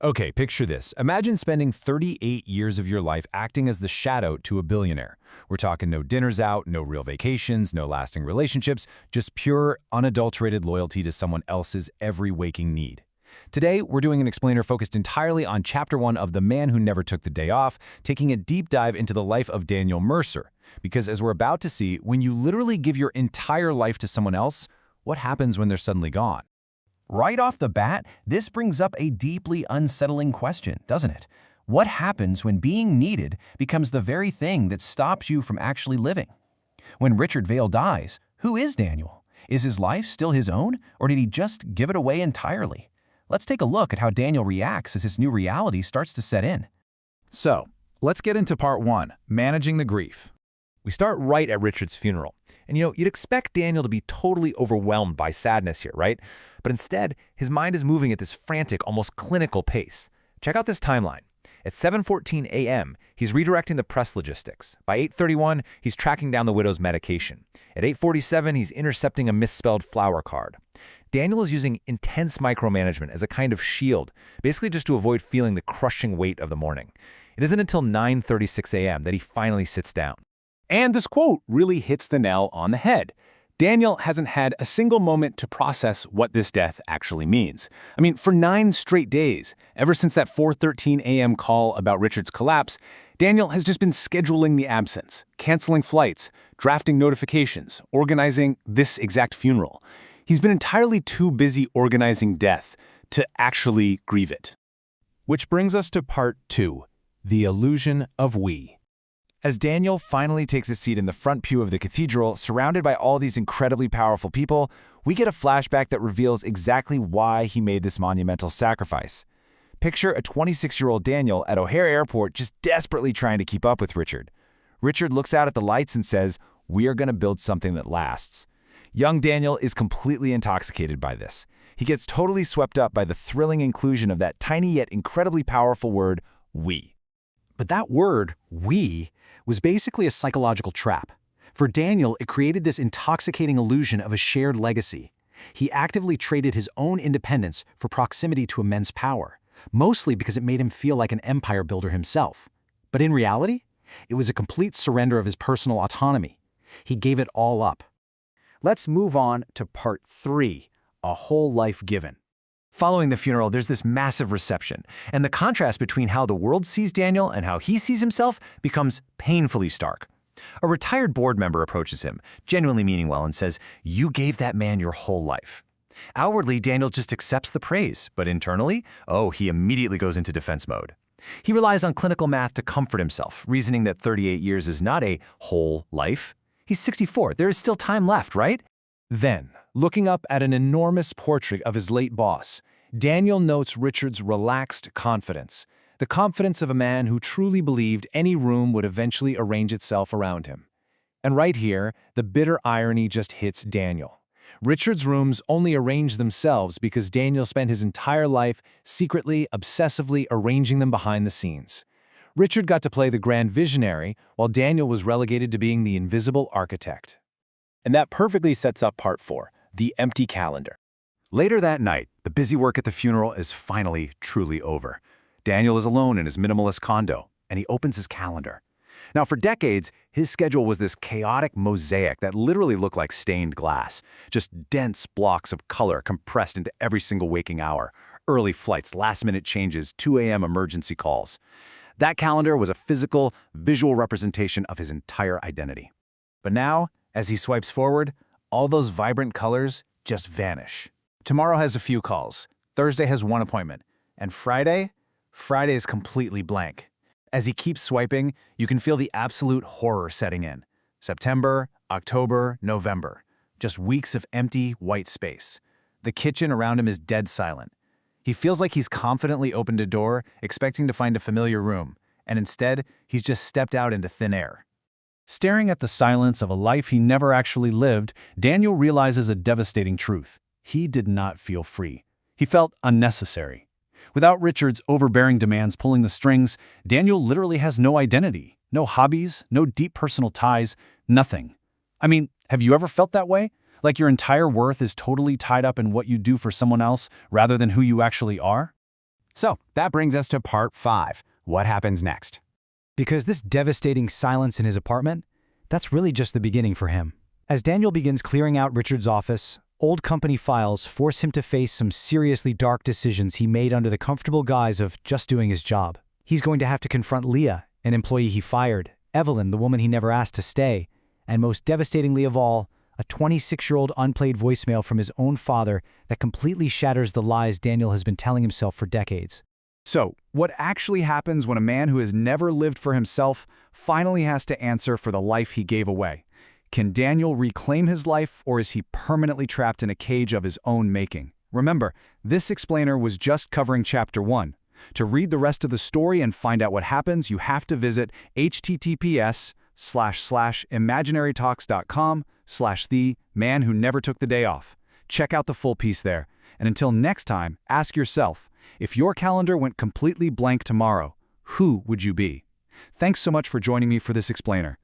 Okay, picture this. Imagine spending 38 years of your life acting as the shadow to a billionaire. We're talking no dinners out, no real vacations, no lasting relationships, just pure, unadulterated loyalty to someone else's every waking need. Today, we're doing an explainer focused entirely on Chapter 1 of The Man Who Never Took the Day Off, taking a deep dive into the life of Daniel Mercer. Because as we're about to see, when you literally give your entire life to someone else, what happens when they're suddenly gone? Right off the bat, this brings up a deeply unsettling question, doesn't it? What happens when being needed becomes the very thing that stops you from actually living? When Richard Vale dies, who is Daniel? Is his life still his own, or did he just give it away entirely? Let's take a look at how Daniel reacts as his new reality starts to set in. So, let's get into part 1, managing the grief. We start right at Richard's funeral. And you'd expect Daniel to be totally overwhelmed by sadness here, right? But instead, his mind is moving at this frantic, almost clinical pace. Check out this timeline. At 7:14 a.m., he's redirecting the press logistics. By 8:31, he's tracking down the widow's medication. At 8:47, he's intercepting a misspelled flower card. Daniel is using intense micromanagement as a kind of shield, basically just to avoid feeling the crushing weight of the morning. It isn't until 9:36 a.m. that he finally sits down. And this quote really hits the nail on the head. Daniel hasn't had a single moment to process what this death actually means. I mean, for 9 straight days, ever since that 4:13 a.m. call about Richard's collapse, Daniel has just been scheduling the absence, canceling flights, drafting notifications, organizing this exact funeral. He's been entirely too busy organizing death to actually grieve it. Which brings us to part 2, the illusion of we. As Daniel finally takes a seat in the front pew of the cathedral, surrounded by all these incredibly powerful people, we get a flashback that reveals exactly why he made this monumental sacrifice. Picture a 26-year-old Daniel at O'Hare Airport just desperately trying to keep up with Richard. Richard looks out at the lights and says, "We are going to build something that lasts." Young Daniel is completely intoxicated by this. He gets totally swept up by the thrilling inclusion of that tiny yet incredibly powerful word, we. But that word, we, was basically a psychological trap. For Daniel, it created this intoxicating illusion of a shared legacy. He actively traded his own independence for proximity to immense power, mostly because it made him feel like an empire builder himself. But in reality, it was a complete surrender of his personal autonomy. He gave it all up. Let's move on to part 3, a whole life given. Following the funeral, there's this massive reception, and the contrast between how the world sees Daniel and how he sees himself becomes painfully stark. A retired board member approaches him, genuinely meaning well, and says, "You gave that man your whole life." Outwardly, Daniel just accepts the praise, but internally, he immediately goes into defense mode. He relies on clinical math to comfort himself, reasoning that 38 years is not a whole life. He's 64, there is still time left, right? Then, looking up at an enormous portrait of his late boss, Daniel notes Richard's relaxed confidence, the confidence of a man who truly believed any room would eventually arrange itself around him. And right here, the bitter irony just hits Daniel. Richard's rooms only arranged themselves because Daniel spent his entire life secretly, obsessively arranging them behind the scenes. Richard got to play the grand visionary, while Daniel was relegated to being the invisible architect. And that perfectly sets up part 4, the empty calendar. Later that night, the busy work at the funeral is finally truly over. Daniel is alone in his minimalist condo, and he opens his calendar. Now, for decades, his schedule was this chaotic mosaic that literally looked like stained glass, just dense blocks of color compressed into every single waking hour, early flights, last-minute changes, 2 a.m. emergency calls. That calendar was a physical, visual representation of his entire identity. But now, as he swipes forward, all those vibrant colors just vanish. Tomorrow has a few calls, Thursday has 1 appointment, and Friday is completely blank. As he keeps swiping, you can feel the absolute horror setting in. September, October, November. Just weeks of empty, white space. The kitchen around him is dead silent. He feels like he's confidently opened a door, expecting to find a familiar room, and instead, he's just stepped out into thin air. Staring at the silence of a life he never actually lived, Daniel realizes a devastating truth. He did not feel free. He felt unnecessary. Without Richard's overbearing demands pulling the strings, Daniel literally has no identity, no hobbies, no deep personal ties, nothing. I mean, have you ever felt that way? Like your entire worth is totally tied up in what you do for someone else rather than who you actually are? So that brings us to part 5. What happens next? Because this devastating silence in his apartment, that's really just the beginning for him. As Daniel begins clearing out Richard's office, old company files force him to face some seriously dark decisions he made under the comfortable guise of just doing his job. He's going to have to confront Leah, an employee he fired, Evelyn, the woman he never asked to stay, and most devastatingly of all, a 26-year-old unplayed voicemail from his own father that completely shatters the lies Daniel has been telling himself for decades. So, what actually happens when a man who has never lived for himself finally has to answer for the life he gave away? Can Daniel reclaim his life, or is he permanently trapped in a cage of his own making? Remember, this explainer was just covering Chapter 1. To read the rest of the story and find out what happens, you have to visit https://imaginarytalks.com/the-man-who-never-took-the-day-off. Check out the full piece there. And until next time, ask yourself, if your calendar went completely blank tomorrow, who would you be? Thanks so much for joining me for this explainer.